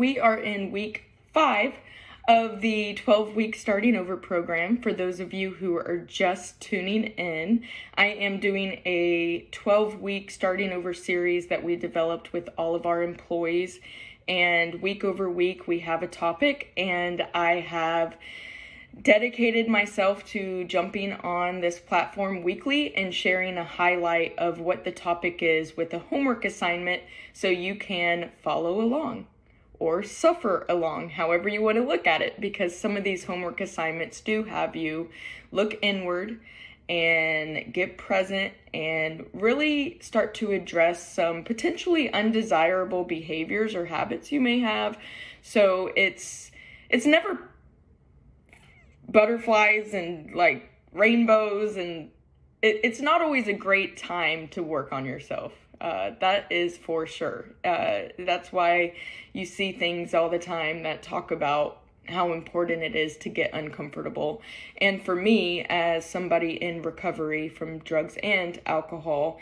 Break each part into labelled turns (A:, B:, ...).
A: we are in week 5 of the 12-week starting over program. For those of you who are just tuning in, I am doing a 12-week starting over series that we developed with all of our employees. And week over week, we have a topic, and I have dedicated myself to jumping on this platform weekly and sharing a highlight of what the topic is with a homework assignment so you can follow along or suffer along, however you want to look at it, because some of these homework assignments do have you look inward and get present and really start to address some potentially undesirable behaviors or habits you may have. So it's never butterflies and like rainbows, and it's not always a great time to work on yourself. That is for sure. That's why you see things all the time that talk about how important it is to get uncomfortable. And for me, as somebody in recovery from drugs and alcohol,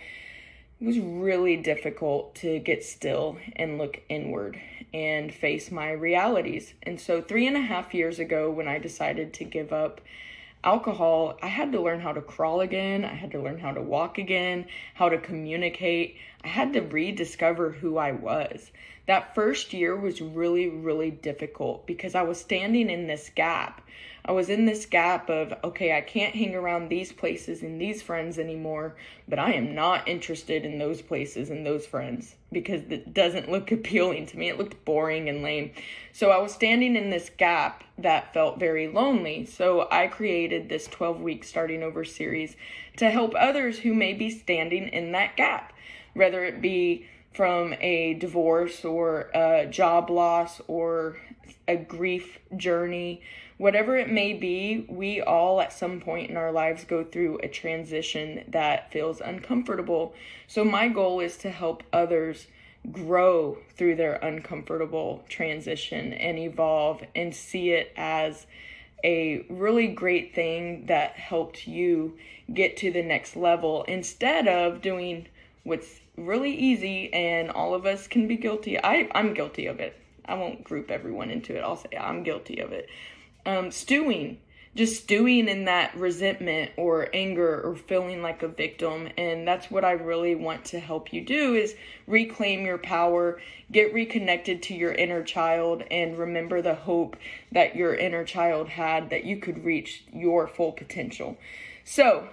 A: it was really difficult to get still and look inward and face my realities. And so 3.5 years ago, when I decided to give up alcohol, I had to learn how to crawl again. I had to learn how to walk again, how to communicate. I had to rediscover who I was. That first year was really, really difficult because I was standing in this gap. I was in this gap of, okay, I can't hang around these places and these friends anymore, but I am not interested in those places and those friends because it doesn't look appealing to me. It looked boring and lame. So I was standing in this gap that felt very lonely. So I created this 12-week starting over series to help others who may be standing in that gap, whether it be from a divorce or a job loss or a grief journey. Whatever it may be, we all at some point in our lives go through a transition that feels uncomfortable. So my goal is to help others grow through their uncomfortable transition and evolve and see it as a really great thing that helped you get to the next level instead of doing what's really easy, and all of us can be guilty. I'm guilty of it. I won't group everyone into it. I'll say I'm guilty of it. Stewing in that resentment or anger or feeling like a victim. And that's what I really want to help you do, is reclaim your power, get reconnected to your inner child, and remember the hope that your inner child had, that you could reach your full potential. So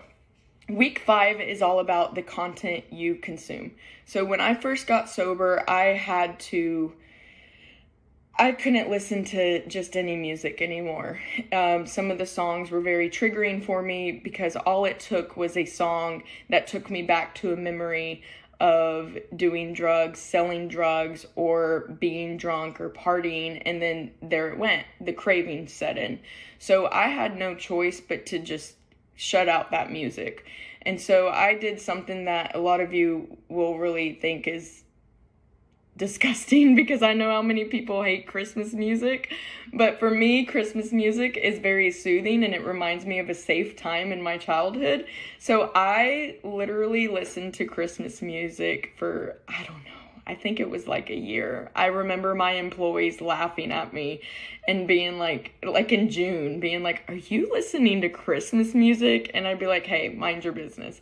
A: week 5 is all about the content you consume. So when I first got sober, I couldn't listen to just any music anymore. Some of the songs were very triggering for me because all it took was a song that took me back to a memory of doing drugs, selling drugs, or being drunk or partying, and then there it went. The craving set in. So I had no choice but to just shut out that music. And so I did something that a lot of you will really think is disgusting, because I know how many people hate Christmas music, but for me, Christmas music is very soothing and it reminds me of a safe time in my childhood. So I literally listened to Christmas music for, I don't know, I think it was like a year. I remember my employees laughing at me and being like in June, being like, "Are you listening to Christmas music?" And I'd be like, "Hey, mind your business."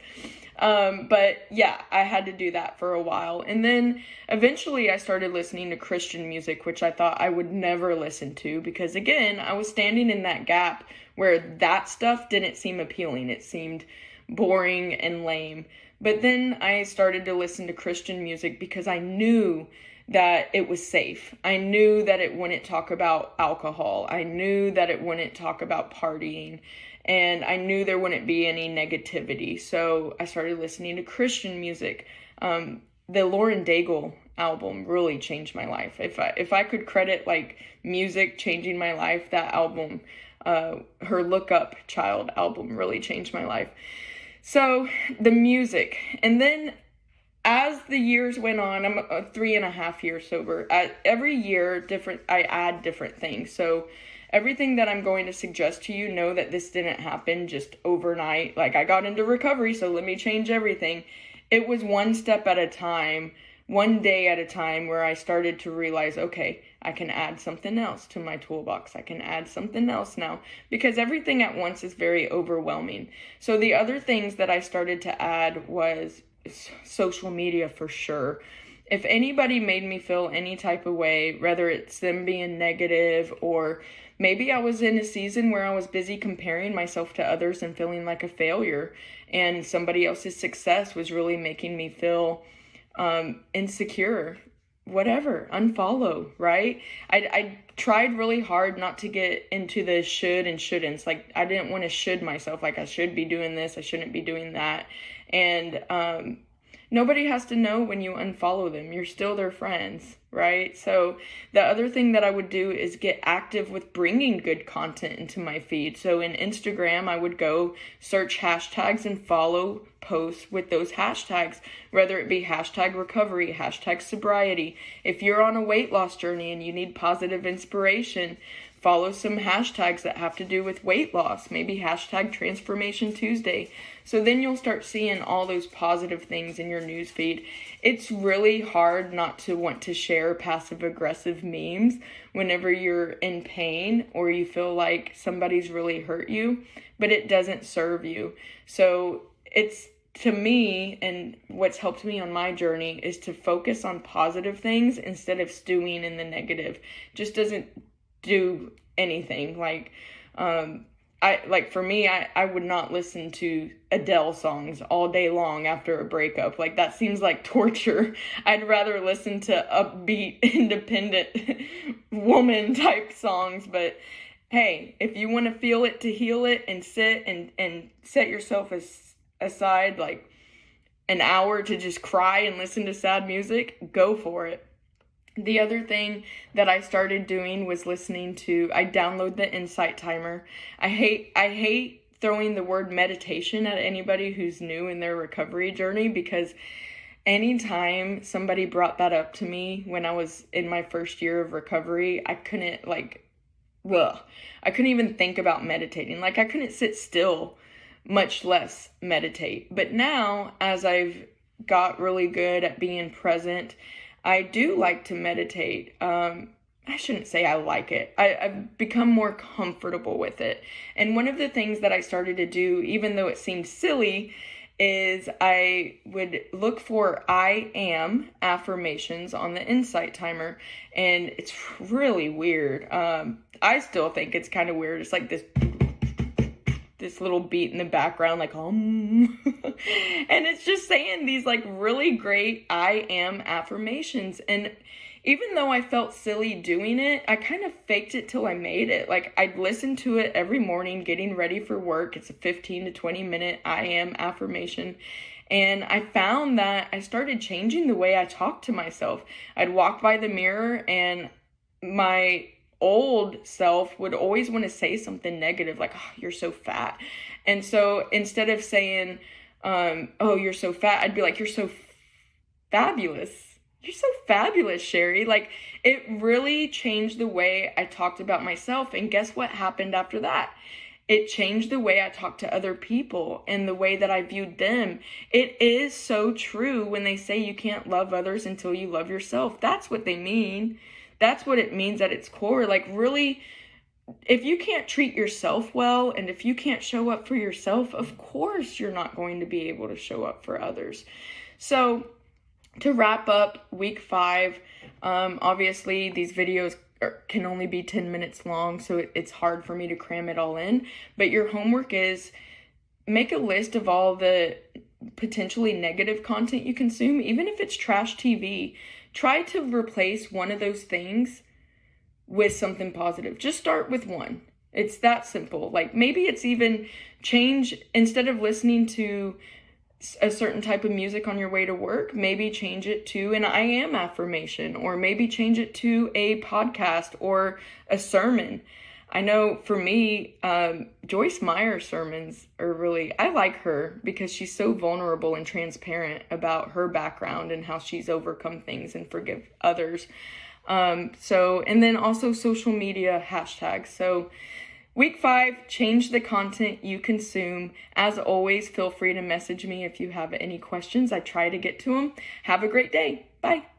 A: But yeah, I had to do that for a while. And then eventually I started listening to Christian music, which I thought I would never listen to because, again, I was standing in that gap where that stuff didn't seem appealing. It seemed boring and lame. But then I started to listen to Christian music because I knew that it was safe. I knew that it wouldn't talk about alcohol. I knew that it wouldn't talk about partying. And I knew there wouldn't be any negativity. So I started listening to Christian music. The Lauren Daigle album really changed my life. If I could credit like music changing my life, that album, her Look Up Child album, really changed my life. So the music. And then as the years went on, I'm 3.5 years sober. Every year, I add different things. So everything that I'm going to suggest to you, know that this didn't happen just overnight. Like, I got into recovery, so let me change everything. It was one step at a time, one day at a time, where I started to realize, okay, I can add something else to my toolbox. I can add something else now, because everything at once is very overwhelming. So the other things that I started to add was social media for sure. If anybody made me feel any type of way, whether it's them being negative, or maybe I was in a season where I was busy comparing myself to others and feeling like a failure, and somebody else's success was really making me feel insecure, whatever, unfollow, right? I tried really hard not to get into the should and shouldn'ts. Like, I didn't want to should myself, like I should be doing this, I shouldn't be doing that. And nobody has to know when you unfollow them. You're still their friends, right? So the other thing that I would do is get active with bringing good content into my feed. So in Instagram, I would go search hashtags and follow posts with those hashtags, whether it be hashtag recovery, hashtag sobriety. If you're on a weight loss journey and you need positive inspiration, follow some hashtags that have to do with weight loss, maybe hashtag Transformation Tuesday. So then you'll start seeing all those positive things in your newsfeed. It's really hard not to want to share passive aggressive memes whenever you're in pain or you feel like somebody's really hurt you, but it doesn't serve you. So it's, to me, and what's helped me on my journey is to focus on positive things instead of stewing in the negative. Just doesn't do anything. Like, for me, I would not listen to Adele songs all day long after a breakup. Like, that seems like torture. I'd rather listen to upbeat, independent woman type songs. But hey, if you want to feel it to heal it and sit and set yourself aside like an hour to just cry and listen to sad music, go for it. The other thing that I started doing was I download the Insight Timer. I hate throwing the word meditation at anybody who's new in their recovery journey, because anytime somebody brought that up to me when I was in my first year of recovery, I couldn't even think about meditating. Like, I couldn't sit still, much less meditate. But now, as I've got really good at being present, I do like to meditate. I shouldn't say I like it. I've become more comfortable with it. And one of the things that I started to do, even though it seemed silly, is I would look for I am affirmations on the Insight Timer. And it's really weird. I still think it's kind of weird. It's like this little beat in the background, like, and it's just saying these like really great I am affirmations. And even though I felt silly doing it, I kind of faked it till I made it. Like, I'd listen to it every morning getting ready for work. It's a 15 to 20 minute I am affirmation. And I found that I started changing the way I talk to myself. I'd walk by the mirror and my old self would always want to say something negative, like, oh, you're so fat. And so instead of saying, oh, you're so fat, I'd be like, you're so fabulous. You're so fabulous, Cheri. Like, it really changed the way I talked about myself. And guess what happened after that? It changed the way I talked to other people and the way that I viewed them. It is so true when they say you can't love others until you love yourself. That's what they mean. That's what it means at its core. Like, really, if you can't treat yourself well and if you can't show up for yourself, of course you're not going to be able to show up for others. So to wrap up week 5, obviously these videos can only be 10 minutes long, so it's hard for me to cram it all in. But your homework is make a list of all the potentially negative content you consume, even if it's trash TV. Try to replace one of those things with something positive. Just start with one. It's that simple. Like, maybe it's even change, instead of listening to a certain type of music on your way to work, maybe change it to an I am affirmation, or maybe change it to a podcast or a sermon. I know for me, Joyce Meyer's sermons are really, I like her because she's so vulnerable and transparent about her background and how she's overcome things and forgive others. And then also social media hashtags. So week 5, change the content you consume. As always, feel free to message me if you have any questions. I try to get to them. Have a great day. Bye.